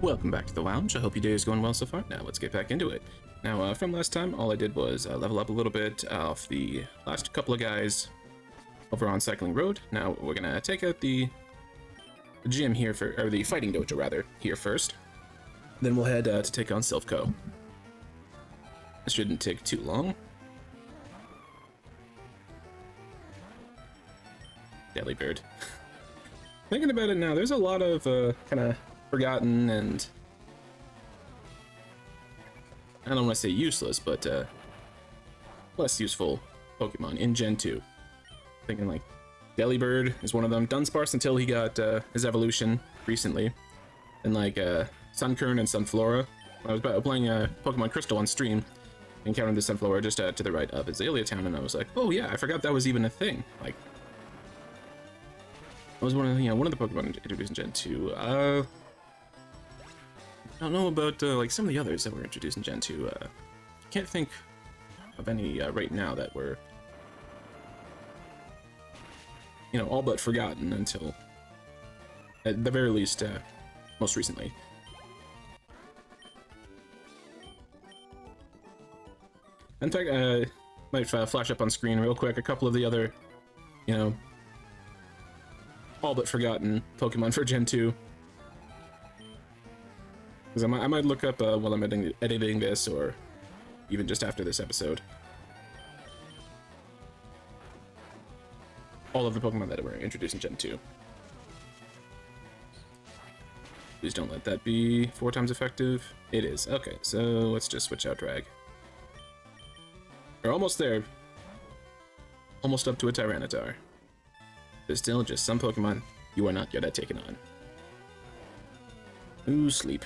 Welcome back to the lounge. I hope your day is going well so far. Now let's get back into it. Now from last time, all I did was level up a little bit off the last couple of guys over on Cycling Road. Now we're gonna take out the gym here for, or the fighting dojo rather, here first. Then we'll head to take on Sylph Co. This shouldn't take too long. Delibird. Thinking about it now, there's a lot of kind of forgotten and I don't want to say useless, but less useful Pokemon in Gen 2. Thinking like Delibird is one of them. Dunsparce until he got his evolution recently. And like Sunkern and Sunflora. I was playing Pokemon Crystal on stream, encountered the Sunflora just to the right of Azalea Town, and I was like, oh yeah, I forgot that was even a thing. Like, that was one of the, one of the Pokemon introduced in Gen 2. I don't know about like some of the others that were introduced in Gen 2. Can't think of any right now that were, all but forgotten until, at the very least, most recently. In fact, I might flash up on screen real quick a couple of the other, all but forgotten Pokemon for Gen 2. Because I might look up while I'm editing this, or even just after this episode, all of the Pokemon that were introduced in Gen 2. Please don't let that be 4 times effective. It is. Okay, so let's just switch out Drag. We're almost there. Almost up to a Tyranitar. There's still just some Pokemon you are not yet at taking on. Ooh, sleep.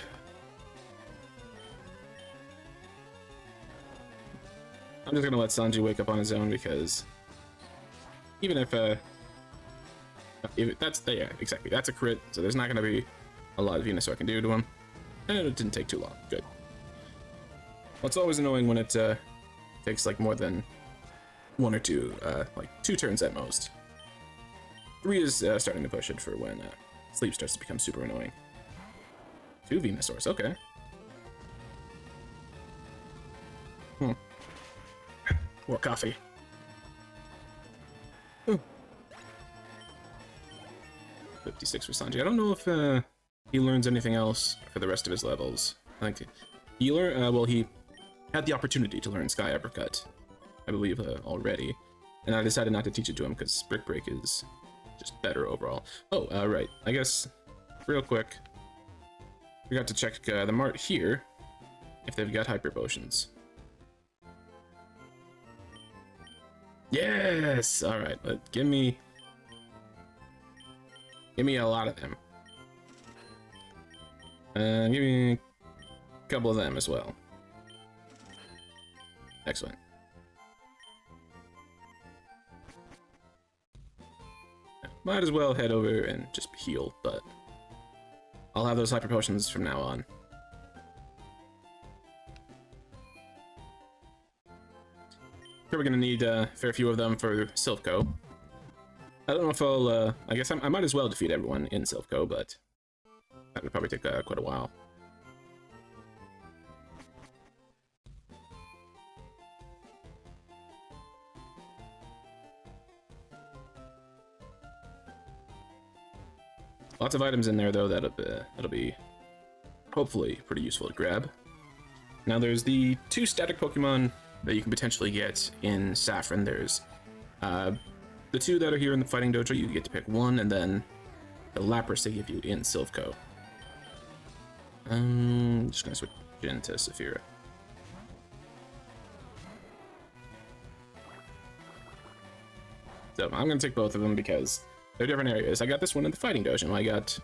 I'm just gonna let Sanji wake up on his own because even if that's, yeah, exactly, that's a crit, so there's not gonna be a lot of Venusaur can do to him. And it didn't take too long. Good. Well, it's always annoying when it takes like more than 1 or 2, like 2 turns at most. 3 is starting to push it for when sleep starts to become super annoying. 2 Venusaurs, okay. More coffee. Ooh. 56 for Sanji. I don't know if he learns anything else for the rest of his levels. Like Healer, well, he had the opportunity to learn Sky Uppercut, I believe, already, and I decided not to teach it to him because Brick Break is just better overall. Oh, right. I guess real quick, we got to check the mart here if they've got Hyper Potions. Yes! Alright, but give me a lot of them. Give me a couple of them as well. Excellent. Might as well head over and just heal, but I'll have those Hyper Potions from now on. We're gonna need a fair few of them for Sylph Co. I don't know if I'll, I guess I might as well defeat everyone in Sylph Co, but that would probably take quite a while. Lots of items in there though that'll be hopefully pretty useful to grab. Now there's the 2 static Pokemon that you can potentially get in Saffron. There's the 2 that are here in the fighting dojo. You get to pick 1, and then the Lapras they give you in Sylph Co. Just gonna switch into Saphira. So I'm gonna take both of them because they're different areas. I got this one in the fighting dojo. I got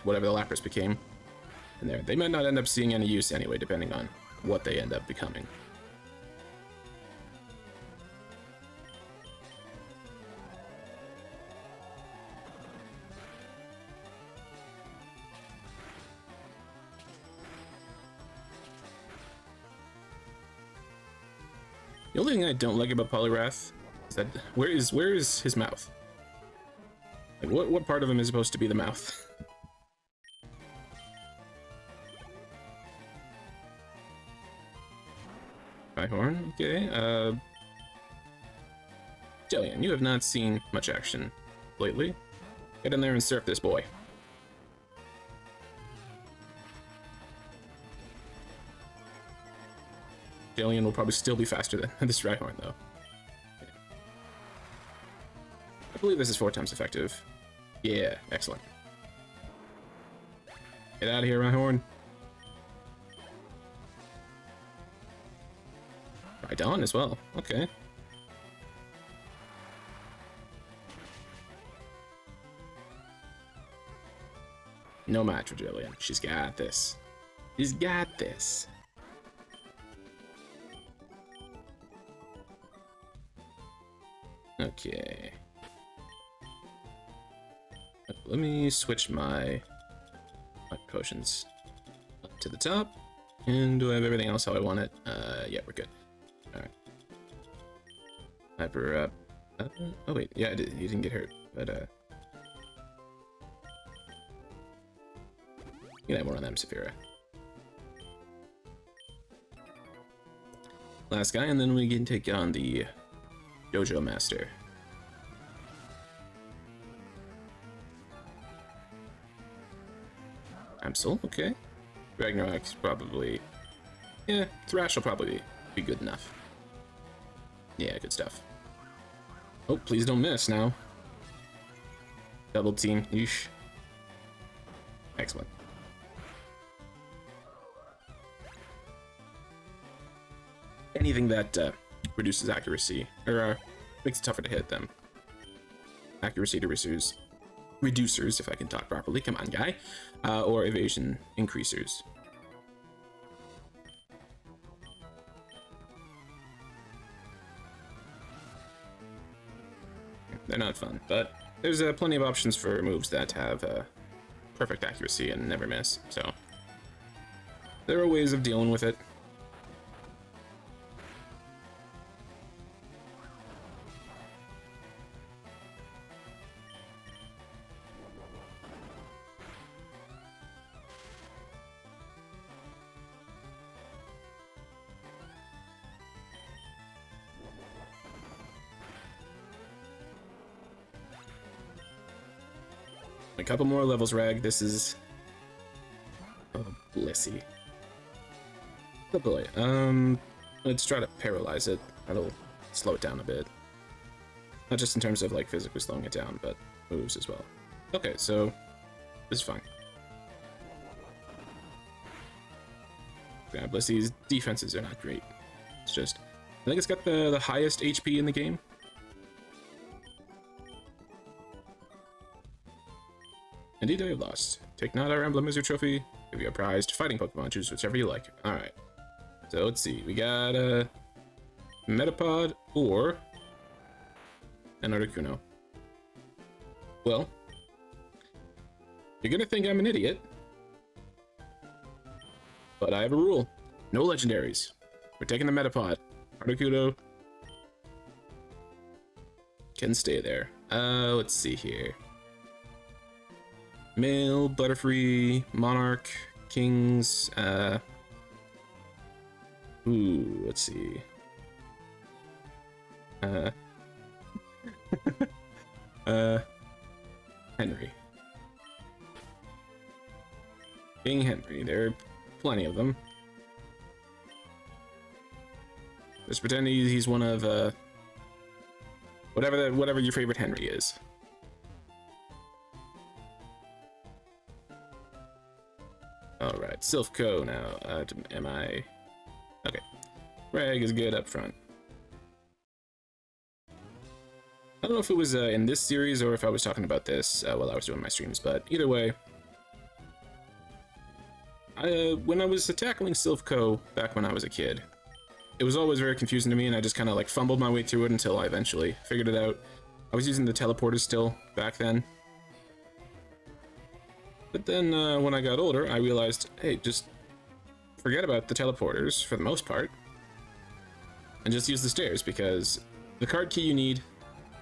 whatever the Lapras became in there. They might not end up seeing any use anyway, depending on what they end up becoming. The only thing I don't like about Poliwrath is that where is his mouth? Like what part of him is supposed to be the mouth? Rhyhorn, okay. Jillian, you have not seen much action lately. Get in there and surf this boy. Jillian will probably still be faster than this Rhyhorn, though. Okay. I believe this is 4 times effective. Yeah, excellent. Get out of here, Rhyhorn. Rhydon as well. Okay. No match for Jillian. She's got this. She's got this. Okay. Let me switch my potions up to the top. And do I have everything else how I want it? Yeah, we're good. Alright. Hyper up. Oh wait, yeah, he didn't get hurt, but you can have more on them, Saphira. Last guy, and then we can take on the Dojo Master. Amsel, okay. Ragnarok's probably... Yeah, Thrash will probably be good enough. Yeah, good stuff. Oh, please don't miss now. Double team, yeesh. Excellent. Anything that reduces accuracy, or makes it tougher to hit them. Accuracy to reducers, if I can talk properly, come on guy, or evasion increasers. They're not fun, but there's plenty of options for moves that have perfect accuracy and never miss, so there are ways of dealing with it. A couple more levels, Rag. This is... Oh, blissy. Oh boy. Let's try to paralyze it. That'll slow it down a bit. Not just in terms of, like, physically slowing it down, but moves as well. Okay, so... This is fine. Yeah, Blissy's defenses are not great. It's just... I think it's got the highest HP in the game. Indeed, I have lost. Take not our emblem as your trophy. Give you a prized fighting Pokemon. Choose whichever you like. Alright. So let's see. We got a Metapod or an Articuno. Well, you're gonna think I'm an idiot, but I have a rule. No legendaries. We're taking the Metapod. Articuno can stay there. Let's see here. Male, Butterfree, Monarch, Kings, let's see. Henry. King Henry, there are plenty of them. Just pretend he's one of, whatever your favorite Henry is. Alright, Sylph Co now. Am I... Okay. Rag is good up front. I don't know if it was in this series or if I was talking about this while I was doing my streams, but either way. When I was tackling Sylph Co back when I was a kid, it was always very confusing to me, and I just kind of like fumbled my way through it until I eventually figured it out. I was using the teleporters still back then. But then, when I got older, I realized, hey, just forget about the teleporters for the most part, and just use the stairs, because the card key you need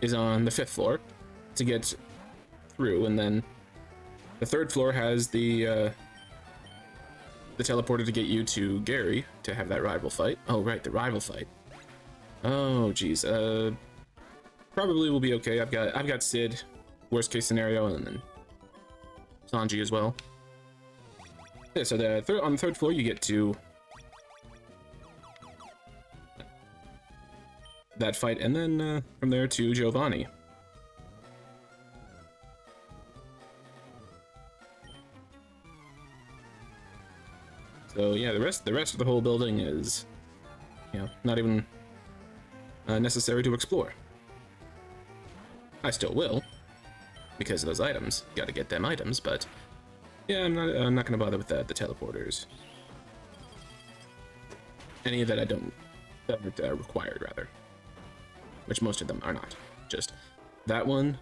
is on the 5th floor to get through, and then the 3rd floor has the the teleporter to get you to Gary to have that rival fight. Oh, right, the rival fight. Oh, geez. Probably will be okay. I've got Sid, worst case scenario, and then Sanji as well. Yeah, so on the third floor you get to that fight, and then from there to Giovanni. So yeah, the rest of the whole building is, you know, not even necessary to explore. I still will, because of those items. Got to get them items, but yeah, I'm not gonna bother with that. The teleporters, any that aren't required, rather, which most of them are not. Just that one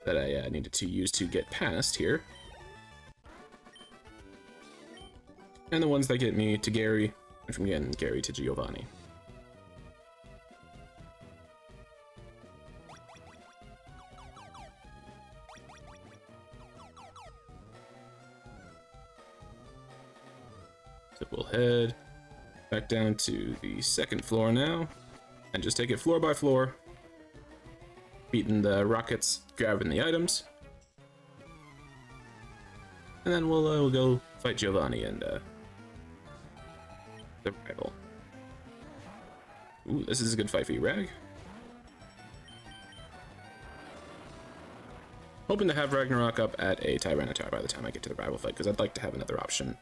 that I needed to use to get past here. And the ones that get me to Gary, and from getting Gary to Giovanni. So we'll head back down to the second floor now, and just take it floor by floor, beating the rockets, grabbing the items, and then we'll go fight Giovanni and the rival. Ooh, this is a good fight for you, Rag. Hoping to have Ragnarok up at a Tyranitar by the time I get to the rival fight, because I'd like to have another option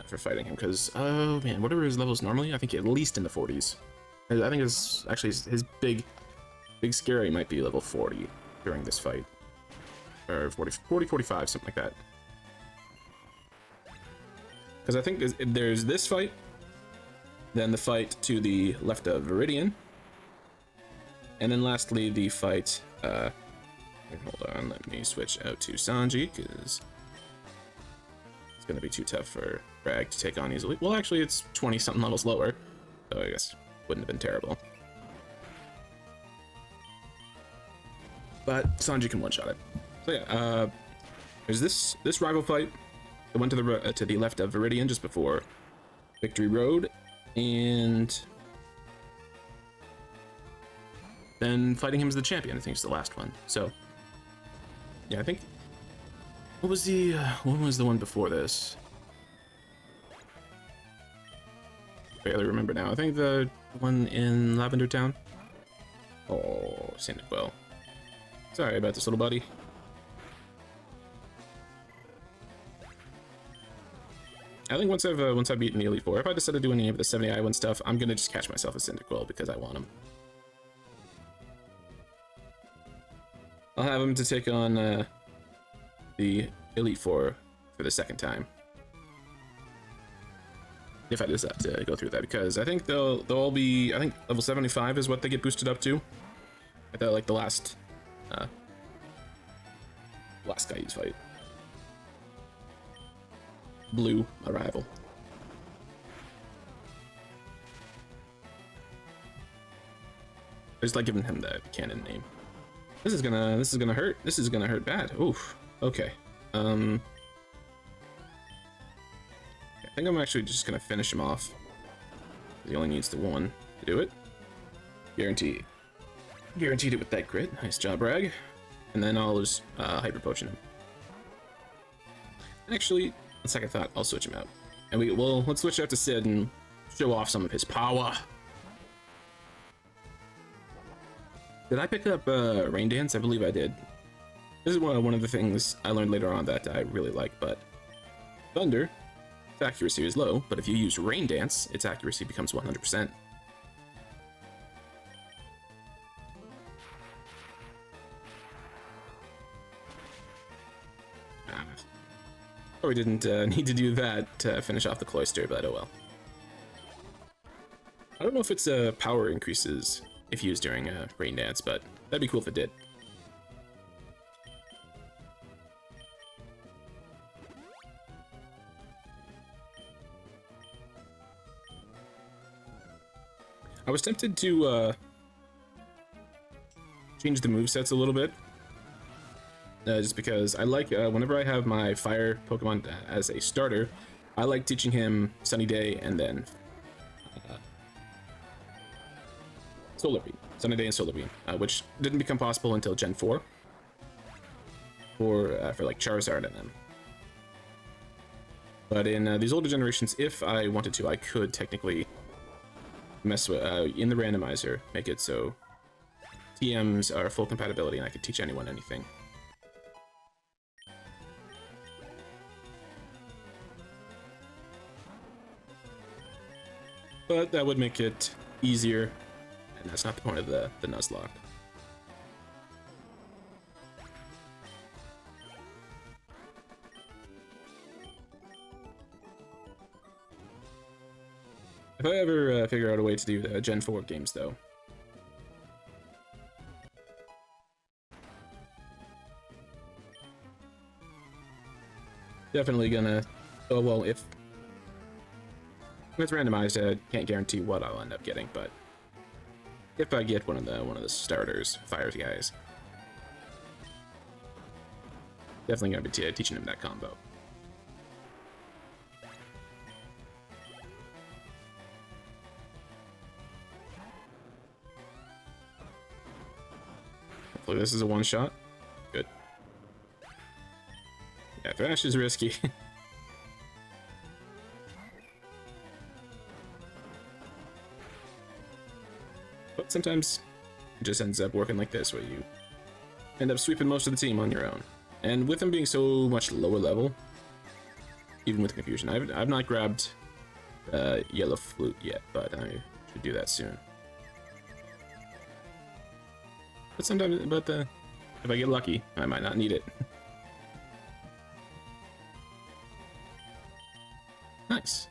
for fighting him, because, oh man, what are his levels normally? I think at least in the 40s. I think his big scary might be level 40 during this fight. Or 40, 45, something like that. Because I think there's this fight, then the fight to the left of Viridian, and then lastly the fight, hold on, let me switch out to Sanji, because it's going to be too tough for Rag to take on easily. Well, actually, it's 20-something levels lower, so I guess wouldn't have been terrible. But Sanji can one-shot it. So yeah, there's this rival fight, the one to the left of Viridian, just before Victory Road, and then fighting him as the champion. I think it's the last one. So yeah, I think what was the one before this? Barely remember now. I think the one in Lavender Town. Oh, Cyndaquil. Sorry about this, little buddy. I think once I've beaten the Elite Four, if I decide to do any of the 70 I1 stuff, I'm gonna just catch myself a Cyndaquil because I want him. I'll have him to take on the Elite Four for the second time, if I decide to go through that, because I think they'll all be, I think level 75 is what they get boosted up to. I thought like the last guy you fight. Blue arrival. I just like giving him the canon name. This is gonna hurt. This is gonna hurt bad. Oof. Okay. I think I'm actually just gonna finish him off. He only needs the one to do it. Guaranteed it with that crit. Nice job, Rag. And then I'll just hyper potion him. Actually, on second thought, I'll switch him out. And let's switch out to Sid and show off some of his power. Did I pick up Rain Dance? I believe I did. This is one of the things I learned later on that I really like, but Thunder, its accuracy is low, but if you use Rain Dance, its accuracy becomes 100%. Probably didn't need to do that to finish off the Cloister, but oh well. I don't know if it's power increases if used during Rain Dance, but that'd be cool if it did. I was tempted to change the movesets a little bit, just because I like whenever I have my fire Pokemon as a starter, I like teaching him Sunny Day and then Solar Beam. Sunny Day and Solar Beam, which didn't become possible until Gen 4 for like Charizard and them. But in these older generations, if I wanted to, I could technically mess with in the randomizer, make it so TMs are full compatibility and I could teach anyone anything. But that would make it easier, and that's not the point of the Nuzlocke. If I ever figure out a way to do the Gen 4 games, though, definitely gonna. Oh well, if it's randomized, I can't guarantee what I'll end up getting, but if I get one of the starters, fires guys, definitely gonna be teaching him that combo. Hopefully this is a one-shot. Good. Yeah, Thrash is risky. But sometimes it just ends up working like this, where you end up sweeping most of the team on your own. And with them being so much lower level, even with Confusion, I've not grabbed Yellow Flute yet, but I should do that soon. But sometimes, if I get lucky, I might not need it. Nice.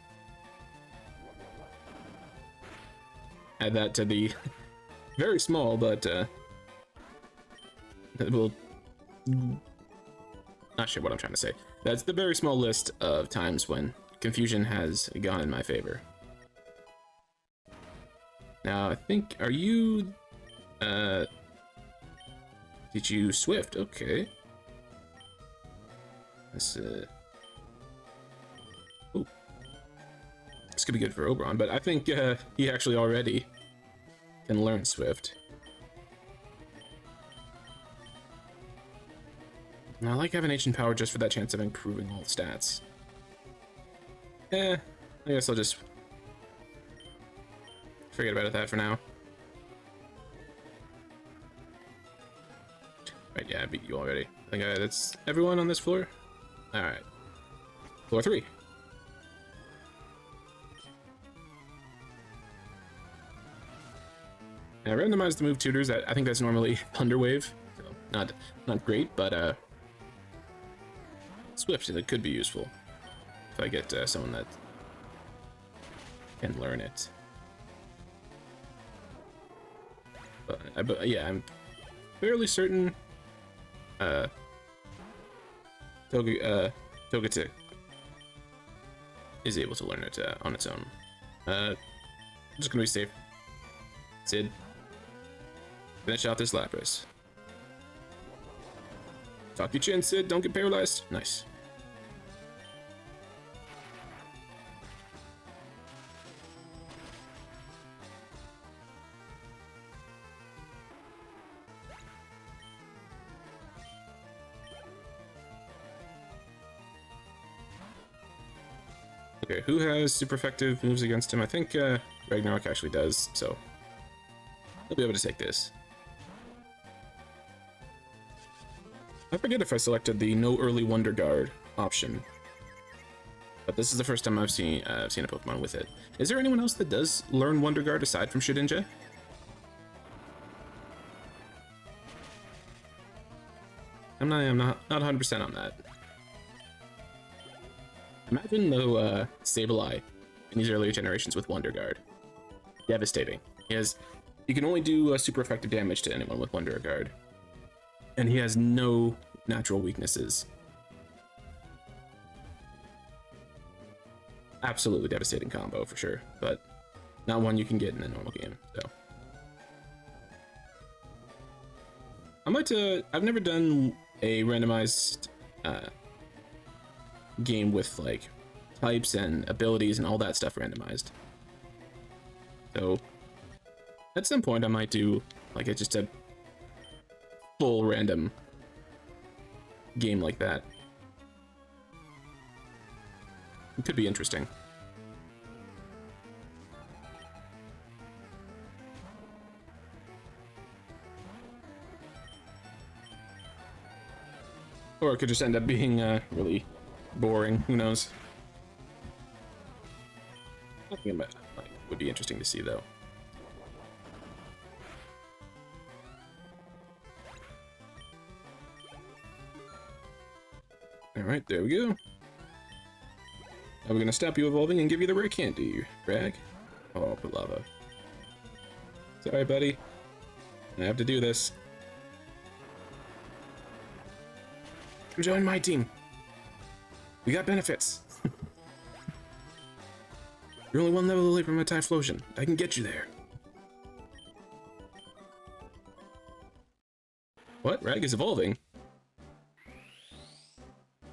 Add that to the very small, but well, not sure what I'm trying to say. That's the very small list of times when Confusion has gone in my favor. Now, I think, are you, did you Swift? Okay. This, ooh. This could be good for Oberon, but I think he actually already can learn Swift. And I like having Ancient Power just for that chance of improving all the stats. I guess I'll just forget about that for now. Right, yeah, I beat you already. I think that's everyone on this floor? Alright. Floor 3. I randomized the move tutors. I think that's normally Thunderwave, so not great, but Swift, it could be useful if I get someone that can learn it. But yeah, I'm fairly certain Togetic is able to learn it on its own. I'm just gonna be safe. Sid, finish out this Lapras. Top your chin, Sid. Don't get paralyzed. Nice. Okay, who has super effective moves against him? I think Ragnarok actually does, so he'll be able to take this. I forget if I selected the no early Wonder Guard option, but this is the first time I've seen a Pokemon with it. Is there anyone else that does learn Wonder Guard aside from Shedinja? I'm not 100% on that. Imagine though Sableye in these earlier generations with Wonder Guard. Devastating. You can only do super effective damage to anyone with Wonder Guard, and he has no natural weaknesses. Absolutely devastating combo for sure, but not one you can get in a normal game. So I might I've never done a randomized game with like types and abilities and all that stuff randomized. So at some point I might do like just a full random game like that. It could be interesting. Or it could just end up being really boring. Who knows? I think it might, like, would be interesting to see though. All right, there we go. Now we're gonna stop you evolving and give you the rare candy, Rag. Oh, Palava. Sorry, buddy. I have to do this. Join my team. We got benefits. You're only one level away from a Typhlosion. I can get you there. What? Rag is evolving?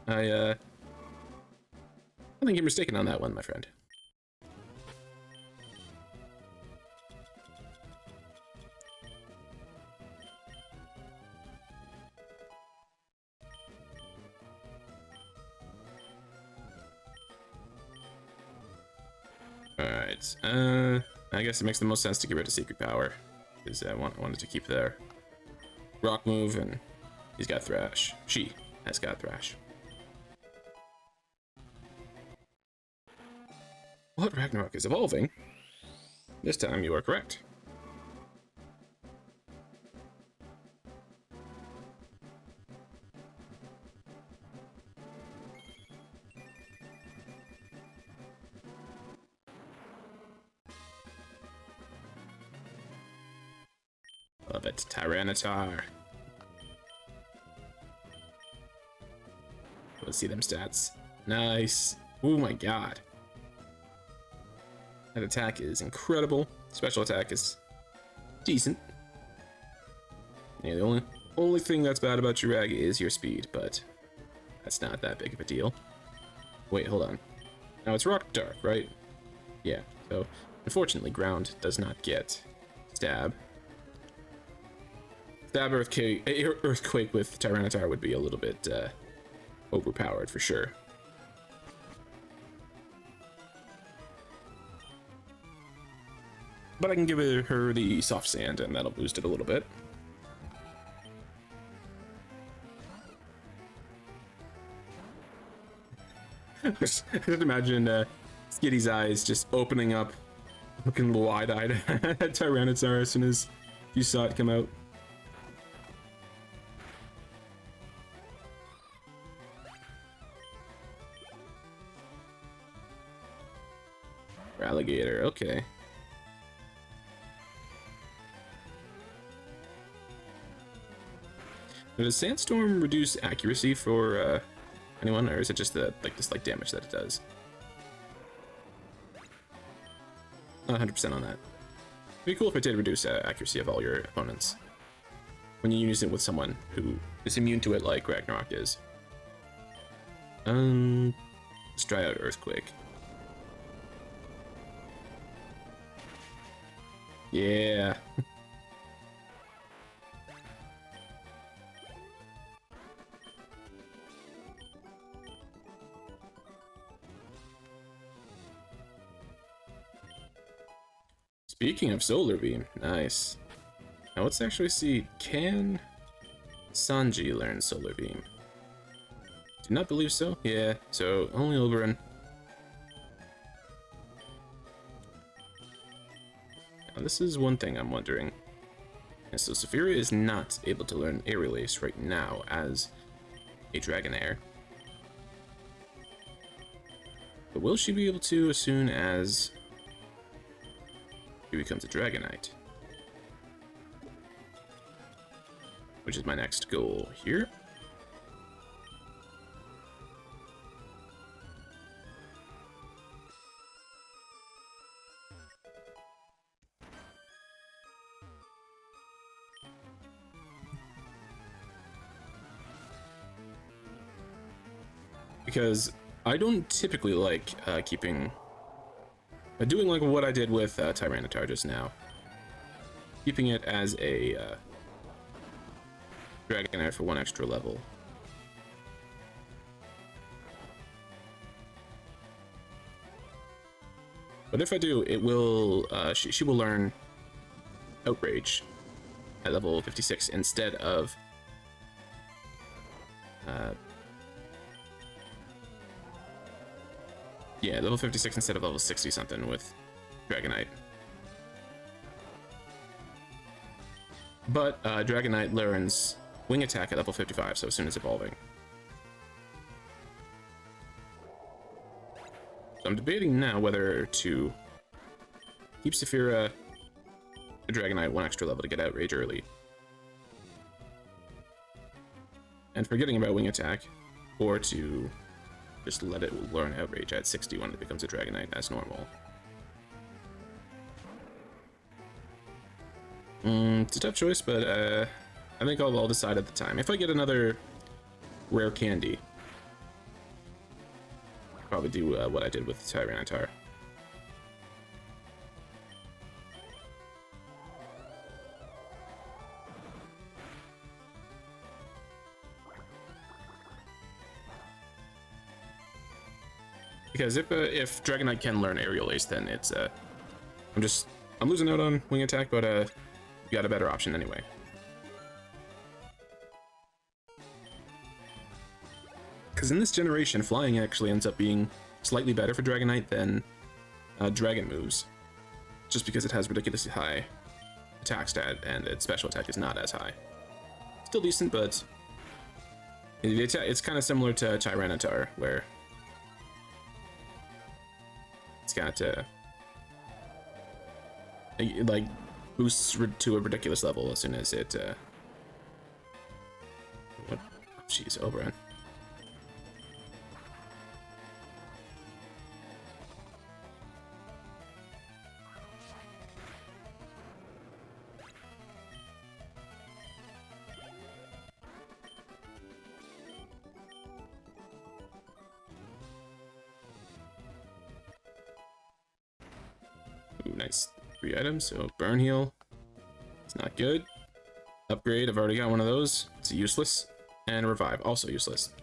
I think you're mistaken on that one, my friend. Alright, I guess it makes the most sense to get rid of Secret Power, because I wanted to keep their rock move, and he's got Thrash. She has got Thrash. What? Ragnarok is evolving? This time you are correct. Love it, Tyranitar. Let's see them stats. Nice. Oh my god. That attack is incredible. Special attack is decent. Yeah, the only thing that's bad about your Rag is your speed, but that's not that big of a deal. Wait, hold on. Now it's Rock Dark, right? Yeah, so unfortunately ground does not get stab. Stab Earthquake with Tyranitar would be a little bit overpowered for sure. But I can give her the Soft Sand and that'll boost it a little bit. Just imagine Skitty's eyes just opening up, looking wide-eyed at Tyranitar as soon as you saw it come out. Alligator, okay. Now, does Sandstorm reduce accuracy for anyone, or is it just the slight damage that it does? Not 100% on that. It'd be cool if it did reduce accuracy of all your opponents when you use it with someone who is immune to it, like Ragnarok is. Let's try out Earthquake. Yeah. Speaking of Solar Beam, nice. Now let's actually see, can Sanji learn Solar Beam? Do not believe so. Yeah, so only Oberon. Now this is one thing I'm wondering. And so Saphira is not able to learn Aerial Ace right now as a Dragonair. But will she be able to as soon as she becomes a Dragonite? Which is my next goal here. because I don't typically like doing like what I did with Tyranitar just now, keeping it as a Dragonite for 1 extra level. But if I do, it will she will learn Outrage at level 56 instead of yeah, level 56 instead of level 60 something with Dragonite. But Dragonite learns Wing Attack at level 55, so as soon as evolving. So I'm debating now whether to keep Saphira a Dragonite 1 extra level to get Outrage early, and forgetting about Wing Attack, or to just let it learn Outrage at 60 when it becomes a Dragonite as normal. It's a tough choice, but I think I'll decide at the time. If I get another rare candy, I'll probably do what I did with Tyranitar. Because if Dragonite can learn Aerial Ace, then it's I'm losing out on Wing Attack, but you got a better option anyway. Because in this generation, flying actually ends up being slightly better for Dragonite than Dragon moves, just because it has ridiculously high attack stat and its special attack is not as high. Still decent, but it's kind of similar to Tyranitar, where it's got like boosts to a ridiculous level as soon as it what? Jeez, Oberon. Ooh, nice. 3 items, so Burn Heal. It's not good. Upgrade, I've already got one of those. It's useless. And Revive, also useless.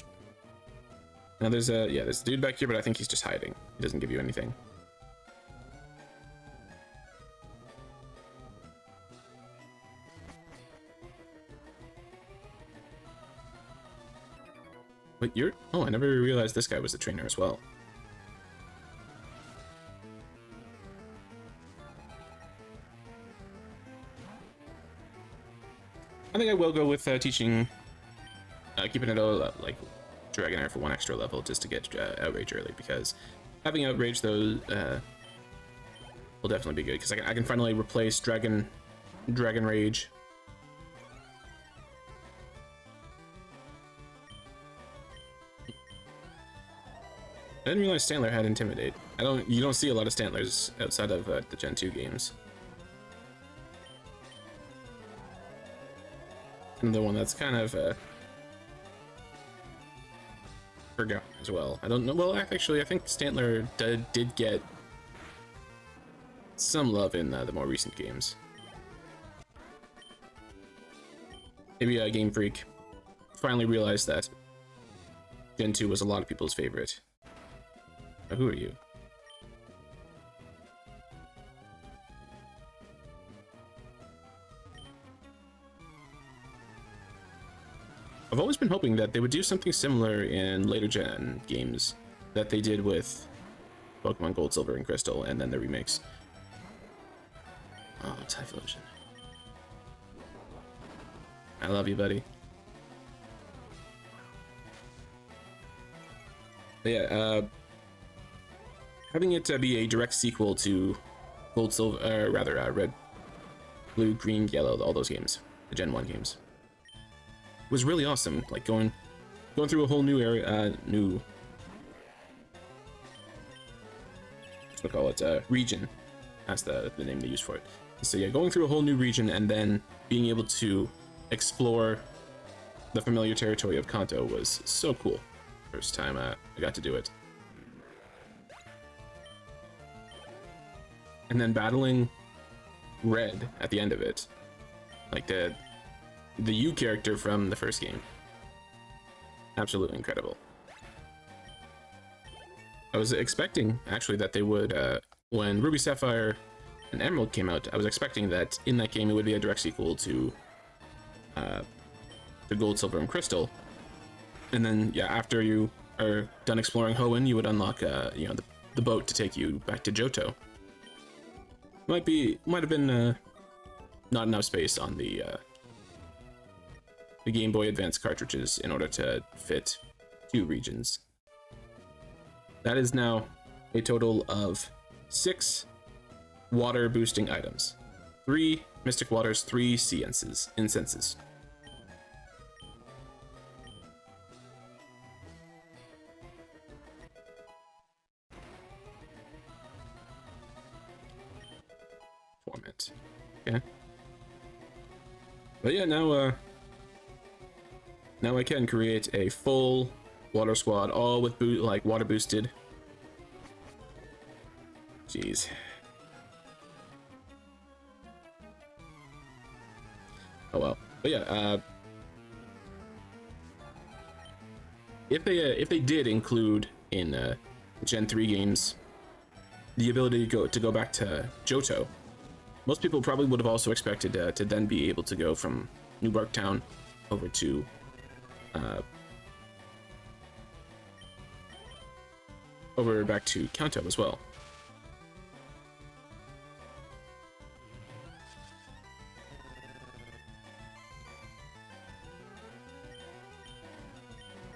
Now there's a dude back here, but I think he's just hiding. He doesn't give you anything. Wait, oh, I never realized this guy was the trainer as well. I think I will go with teaching, keeping it like Dragonite for 1 extra level just to get Outrage early, because having Outrage though will definitely be good, because I can finally replace Dragon Rage. I didn't realize Stantler had Intimidate. You don't see a lot of Stantlers outside of the Gen 2 games. Another one that's kind of forgotten as well. I don't know. Well, actually, I think Stantler did get some love in the more recent games. Maybe Game Freak finally realized that Gen 2 was a lot of people's favorite. Now, who are you? I've always been hoping that they would do something similar in later gen games that they did with Pokemon Gold, Silver, and Crystal, and then the remakes. Oh, Typhlosion. I love you, buddy. But yeah, having it be a direct sequel to Gold, Silver, Red, Blue, Green, Yellow, all those games, the Gen 1 games, was really awesome. Like going through a whole new area, what's we call it, region. That's the name they use for it. So yeah, going through a whole new region and then being able to explore the familiar territory of Kanto was so cool. first time I got to do it. And then battling Red at the end of it, like the U character from the first game. Absolutely incredible. I was expecting, actually, that they would, when Ruby, Sapphire, and Emerald came out, I was expecting that in that game it would be a direct sequel to Gold, Silver, and Crystal. And then, yeah, after you are done exploring Hoenn, you would unlock, you know, the boat to take you back to Johto. Might have been not enough space on the Game Boy Advance cartridges in order to fit 2 regions. That is now a total of 6 water boosting items. 3 Mystic Waters, 3 Sea Incenses. Format. Okay. But yeah, now I can create a full water squad, all with like water boosted. Jeez. Oh well. But yeah, if they did include in Gen 3 games the ability to go back to Johto, most people probably would have also expected to then be able to go from New Bark Town over to back to Kanto as well.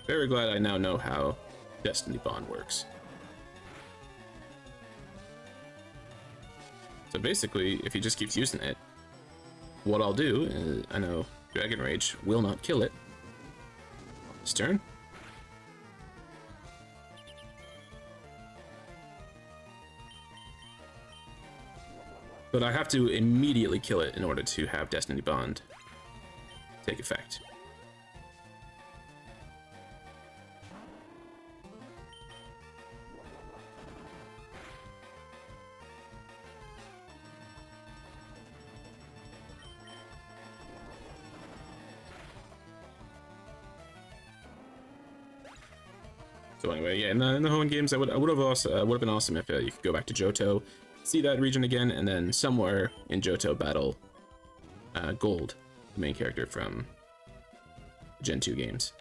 Very glad I now know how Destiny Bond works. So basically, if he just keeps using it, what I'll do is, I know Dragon Rage will not kill it this turn. But I have to immediately kill it in order to have Destiny Bond take effect. So anyway, yeah, in the Hoenn games, would have been awesome if you could go back to Johto, see that region again, and then somewhere in Johto battle Gold, the main character from Gen 2 games.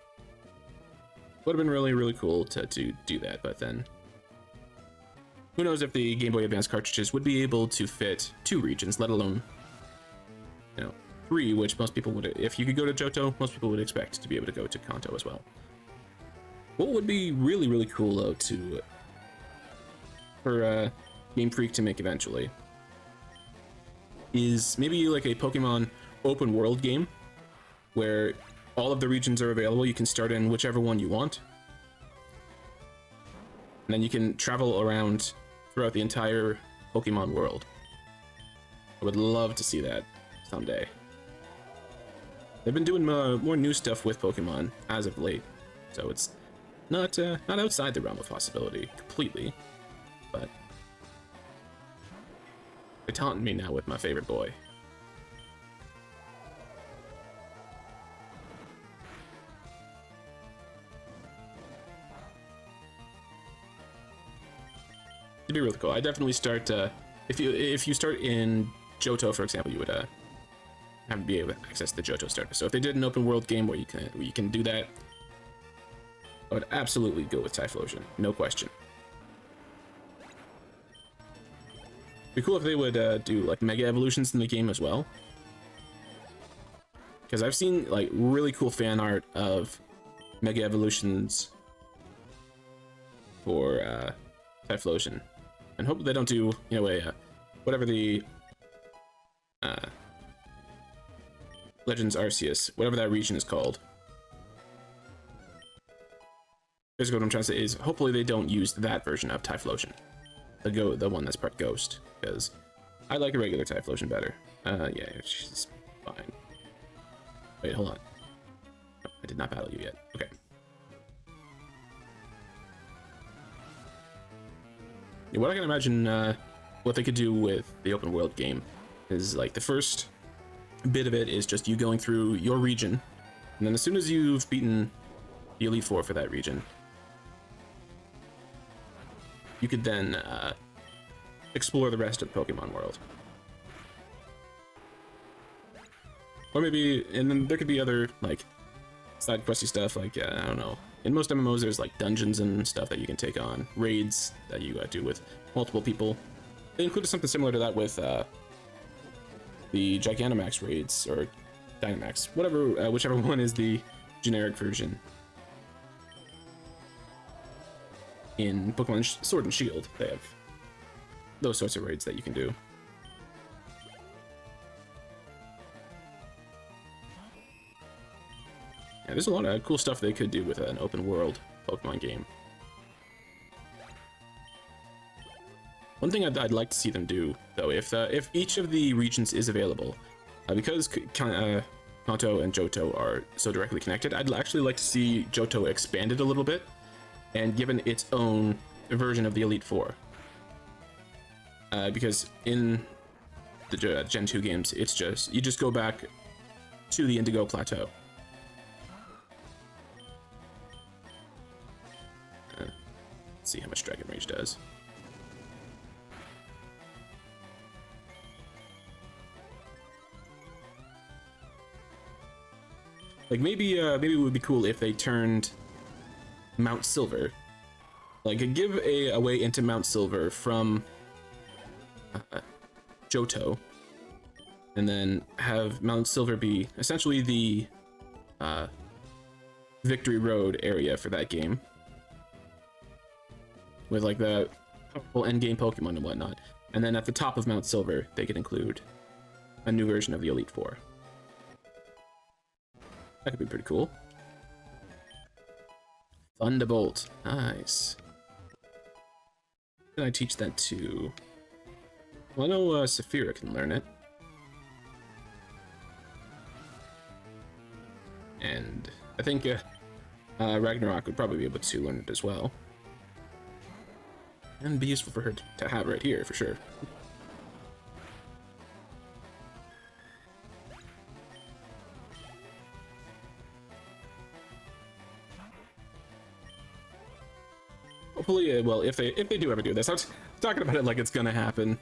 Would have been really, really cool to do that, but then who knows if the Game Boy Advance cartridges would be able to fit 2 regions, let alone, you know, 3, which most people would, if you could go to Johto, most people would expect to be able to go to Kanto as well. What would be really, really cool though for Game Freak to make eventually is maybe like a Pokemon open world game where all of the regions are available. You can start in whichever one you want, and then you can travel around throughout the entire Pokemon world. I would love to see that someday. They've been doing more new stuff with Pokemon as of late, so it's not outside the realm of possibility completely, but they're taunting me now with my favorite boy. It'd be really cool. I definitely start if you start in Johto, for example, you would have to be able to access the Johto starter. So if they did an open world game where you can do that, I would absolutely go with Typhlosion, no question. Be cool if they would do like Mega Evolutions in the game as well, because I've seen like really cool fan art of Mega Evolutions for Typhlosion, and hope they don't do, you know, whatever the Legends Arceus, whatever that region is called. Basically what I'm trying to say is, hopefully they don't use that version of Typhlosion, the one that's part Ghost, because I like a regular Typhlosion better. Yeah, she's fine. Wait, hold on. No, I did not battle you yet. Okay. what I can imagine what they could do with the open world game is like the first bit of it is just you going through your region, and then as soon as you've beaten the Elite Four for that region, you could then explore the rest of the Pokemon world. Or maybe, and then there could be other like side questy stuff, like I don't know. In most MMOs, there's like dungeons and stuff that you can take on, raids that you do with multiple people. They included something similar to that with the Gigantamax raids, or Dynamax, whatever, whichever one is the generic version. In Pokemon Sword and Shield, they have those sorts of raids that you can do. Yeah, there's a lot of cool stuff they could do with an open world Pokemon game. One thing I'd like to see them do, though, if each of the regions is available, because Kanto and Johto are so directly connected, I'd actually like to see Johto expanded a little bit and given its own version of the Elite Four. Because in the Gen 2 games, it's just, you just go back to the Indigo Plateau. Let's see how much Dragon Rage does. Like maybe it would be cool if they turned Mount Silver, like give a way into Mount Silver from Johto, and then have Mount Silver be essentially the Victory Road area for that game, with like the powerful endgame Pokemon and whatnot. And then at the top of Mount Silver, they could include a new version of the Elite Four. That could be pretty cool. Thunderbolt, nice. Can I teach that to? Well, I know Saphira can learn it, and I think Ragnarok would probably be able to learn it as well, and be useful for her to have right here for sure. Hopefully, well, if they do ever do this, I'm talking about it like it's gonna happen,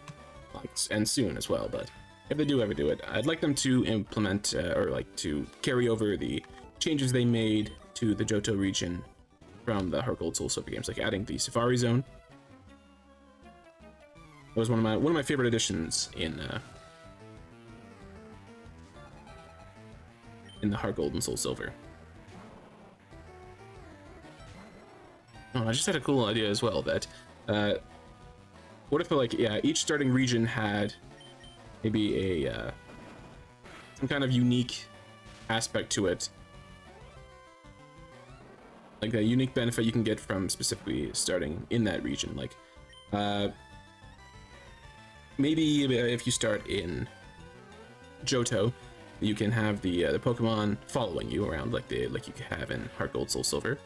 like, and soon as well. But if they do ever do it, I'd like them to implement or like to carry over the changes they made to the Johto region from the Heart Gold Soul Silver games, like adding the Safari Zone. That was one of my favorite additions in the Heart Gold and Soul Silver. Oh, I just had a cool idea as well that what if like, yeah, each starting region had maybe a some kind of unique aspect to it, like a unique benefit you can get from specifically starting in that region. Like maybe if you start in Johto, you can have the Pokemon following you around like you have in Heart Gold Soul Silver.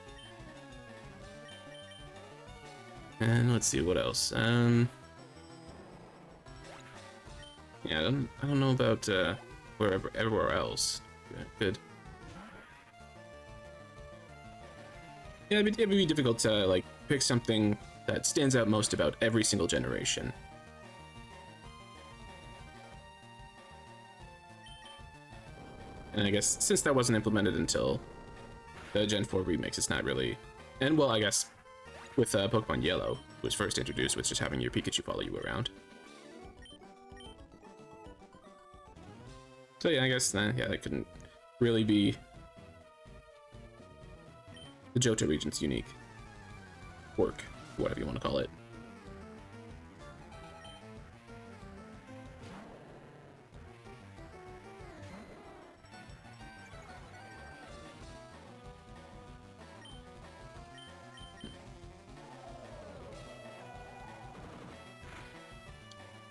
And let's see what else. Yeah, I don't know about everywhere else. Yeah, good. Yeah, it'd be difficult to like pick something that stands out most about every single generation. And I guess since that wasn't implemented until the Gen 4 remix, it's not really. And well, I guess with Pokemon Yellow was first introduced with just having your Pikachu follow you around. So yeah, I guess yeah, that couldn't really be the Johto region's unique quirk, whatever you want to call it.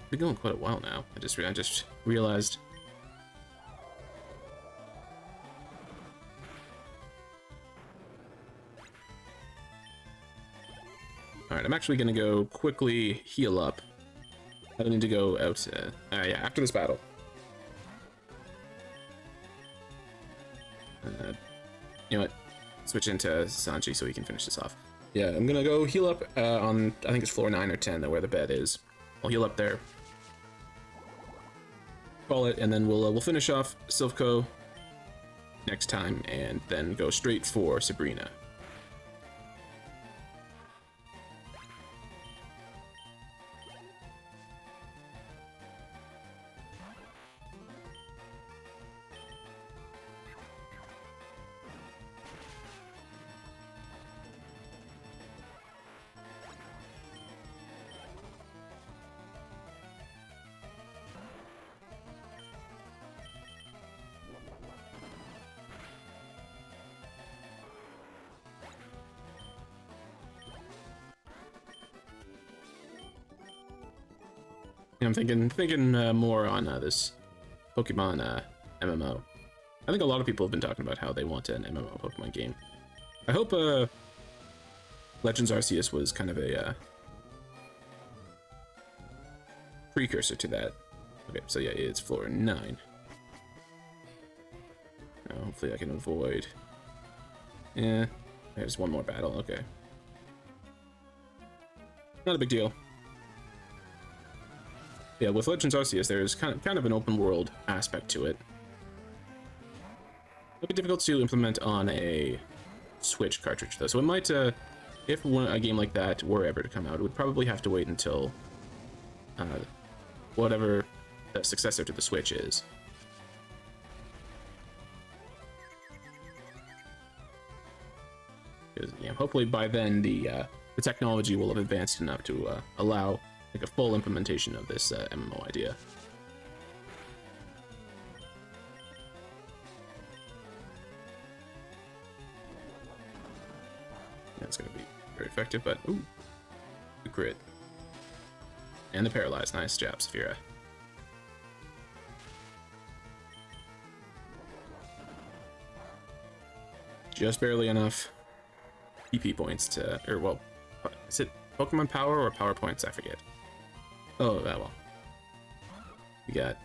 Been going quite a while now. I just realized. All Alright, I'm actually gonna go quickly heal up. I don't need to go out, yeah, after this battle. You know what? Switch into Sanji so he can finish this off. Yeah, I'm gonna go heal up on, I think it's floor 9 or 10, where the bed is. I'll heal up there. Call it, and then we'll finish off Sylph Co next time, and then go straight for Sabrina. I'm thinking more on this Pokemon MMO. I think a lot of people have been talking about how they want an MMO Pokemon game. I hope Legends Arceus was kind of a precursor to that. Okay, so yeah, it's floor 9. Hopefully I can avoid. Yeah, there's one more battle. Okay, not a big deal. Yeah, with Legends Arceus, there's kind of an open world aspect to it. It'll be difficult to implement on a Switch cartridge, though. So it might, if a game like that were ever to come out, it would probably have to wait until whatever the successor to the Switch is. Yeah, hopefully by then the technology will have advanced enough to allow like a full implementation of this MMO idea. That's gonna be very effective, but ooh, the crit and the paralyzed. Nice job, Saphira. Just barely enough PP points to, or well, is it Pokemon Power or Power Points? I forget. Oh, well. We got...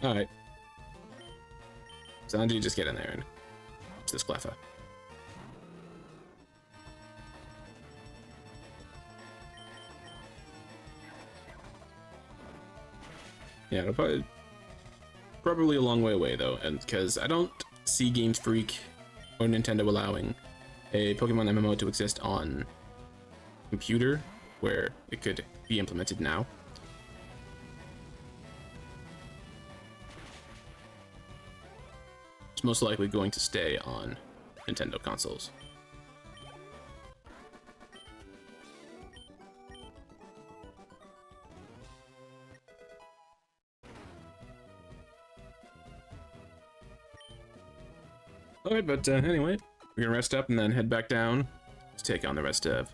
Alright. Sanji, just get in there and watch this Cleffa. Yeah, it'll probably a long way away, though, and because I don't see Game Freak or Nintendo allowing a Pokemon MMO to exist on computer where it could be implemented now. It's most likely going to stay on Nintendo consoles. Alright, but anyway, we're gonna rest up and then head back down to take on the rest of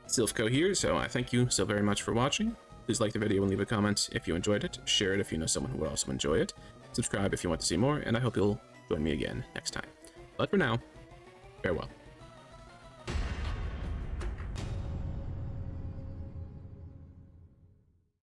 Sylph Co here. So I thank you so very much for watching. Please like the video and leave a comment if you enjoyed it. Share it if you know someone who would also enjoy it. Subscribe if you want to see more, and I hope you'll join me again next time. But for now, farewell.